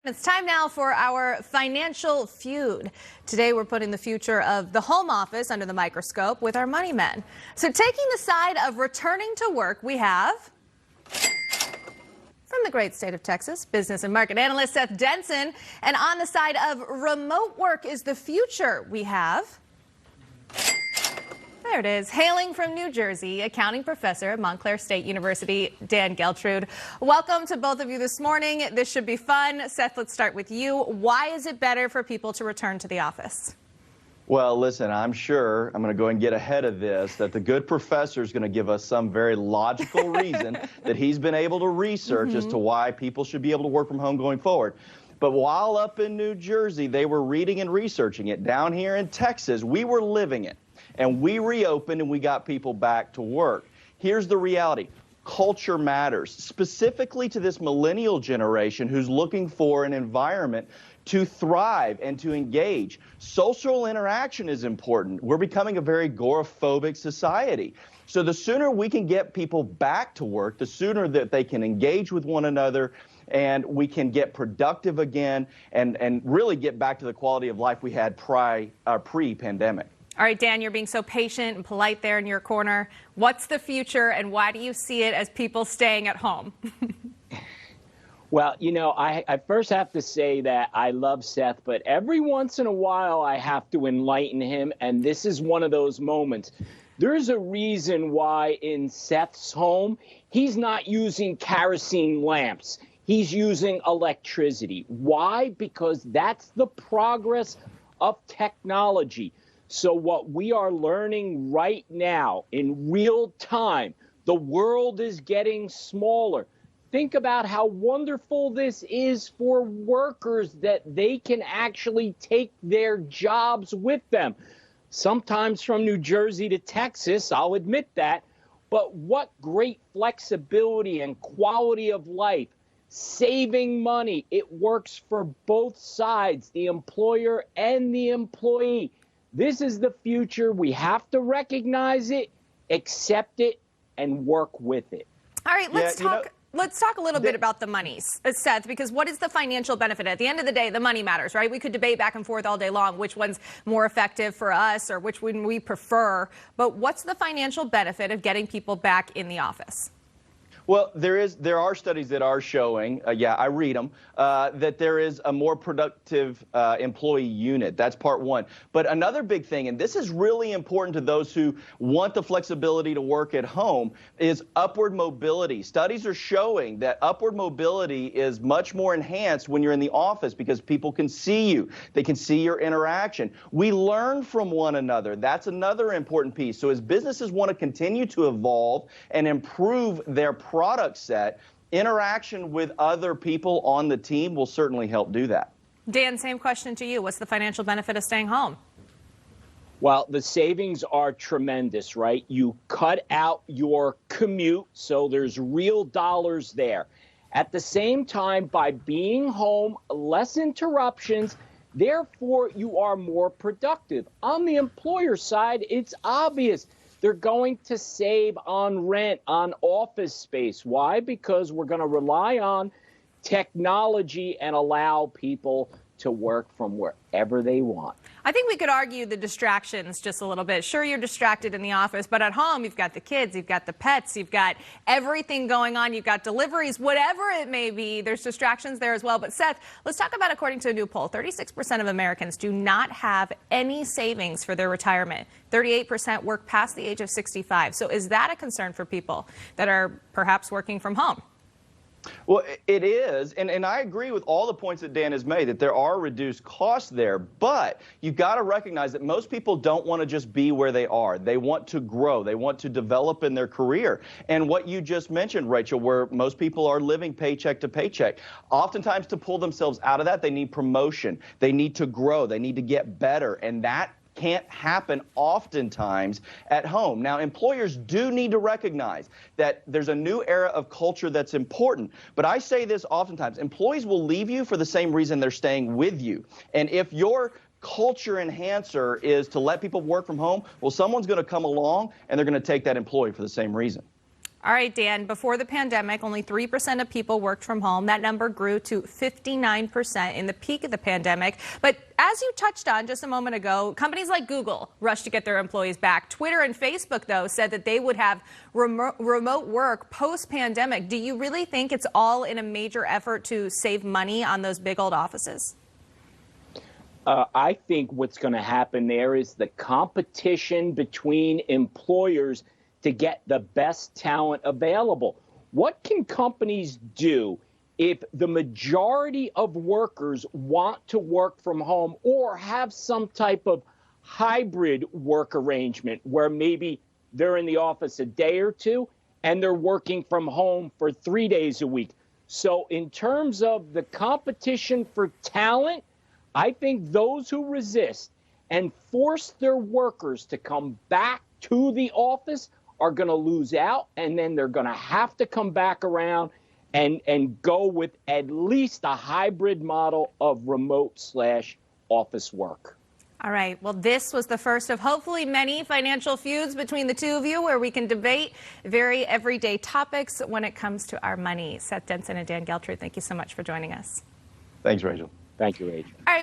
It's time now for our Financial Feud. Today we're putting the future of the home office under the microscope with our money men. So taking the side of returning to work, we have, from the great state of Texas, business and market analyst Seth Denson. And on the side of remote work is the future, we have, there it is, hailing from New Jersey, accounting professor at Montclair State University, Dan Geltrude. Welcome to both of you this morning. This should be fun. Seth, let's start with you. Why is it better for people to return to the office? Well, listen, I'm sure, I'm going to go and get ahead of this, that the good professor is going to give us some very logical reason that he's been able to research as to why people should be able to work from home going forward. But while up in New Jersey, they were reading and researching it. Down here in Texas, we were living it. And we reopened and we got people back to work. Here's the reality. Culture matters, specifically to this millennial generation who's looking for an environment to thrive and to engage. Social interaction is important. We're becoming a very agoraphobic society. So the sooner we can get people back to work, the sooner that they can engage with one another and we can get productive again and really get back to the quality of life we had pre-pandemic. All right, Dan, you're being so patient and polite there in your corner. What's the future and why do you see it as people staying at home? Well, you know, I first have to say that I love Seth, but every once in a while I have to enlighten him, and this is one of those moments. There's a reason why in Seth's home he's not using kerosene lamps. He's using electricity. Why? Because that's the progress of technology. So what we are learning right now in real time, the world is getting smaller. Think about how wonderful this is for workers that they can actually take their jobs with them. Sometimes from New Jersey to Texas, I'll admit that. But what great flexibility and quality of life, saving money. It works for both sides, the employer and the employee. This is the future. We have to recognize it, accept it, and work with it. All right, let's talk a little bit about the money, Seth, because what is the financial benefit? At the end of the day, the money matters, right? We could debate back and forth all day long which one's more effective for us or which one we prefer. But what's the financial benefit of getting people back in the office? Well, there are studies that are showing, yeah, I read them, that there is a more productive employee unit. That's part one. But another big thing, and this is really important to those who want the flexibility to work at home, is upward mobility. Studies are showing that upward mobility is much more enhanced when you're in the office because people can see you. They can see your interaction. We learn from one another. That's another important piece. So as businesses want to continue to evolve and improve their product set, interaction with other people on the team will certainly help do that. Dan, same question to you. What's the financial benefit of staying home? Well, the savings are tremendous, right? You cut out your commute, so there's real dollars there. At the same time, by being home, less interruptions, therefore you are more productive. On the employer side, it's obvious. They're going to save on rent, on office space. Why? Because we're going to rely on technology and allow people to work from wherever they want. I think we could argue the distractions just a little bit. Sure, you're distracted in the office, but at home, you've got the kids, you've got the pets, you've got everything going on, you've got deliveries, whatever it may be, there's distractions there as well. But Seth, let's talk about, according to a new poll, 36% of Americans do not have any savings for their retirement. 38% work past the age of 65. So is that a concern for people that are perhaps working from home? Well, it is, and I agree with all the points that Dan has made, that there are reduced costs there, but you've got to recognize that most people don't want to just be where they are. They want to grow. They want to develop in their career. And what you just mentioned, Rachel, where most people are living paycheck to paycheck, oftentimes to pull themselves out of that, they need promotion. They need to grow. They need to get better, and that can't happen oftentimes at home. Now, employers do need to recognize that there's a new era of culture that's important. But I say this oftentimes, employees will leave you for the same reason they're staying with you. And if your culture enhancer is to let people work from home, well, someone's going to come along and they're going to take that employee for the same reason. All right, Dan, before the pandemic, only 3% of people worked from home. That number grew to 59% in the peak of the pandemic. But as you touched on just a moment ago, companies like Google rushed to get their employees back. Twitter and Facebook, though, said that they would have remote work post-pandemic. Do you really think it's all in a major effort to save money on those big old offices? I think what's going to happen there is the competition between employers to get the best talent available. What can companies do if the majority of workers want to work from home or have some type of hybrid work arrangement where maybe they're in the office a day or two and they're working from home for 3 days a week? So in terms of the competition for talent, I think those who resist and force their workers to come back to the office are going to lose out, and then they're going to have to come back around and go with at least a hybrid model of remote/office work. All right. Well, this was the first of hopefully many financial feuds between the two of you where we can debate very everyday topics when it comes to our money. Seth Denson and Dan Geltrude, thank you so much for joining us. Thanks, Rachel. Thank you, Rachel. All right.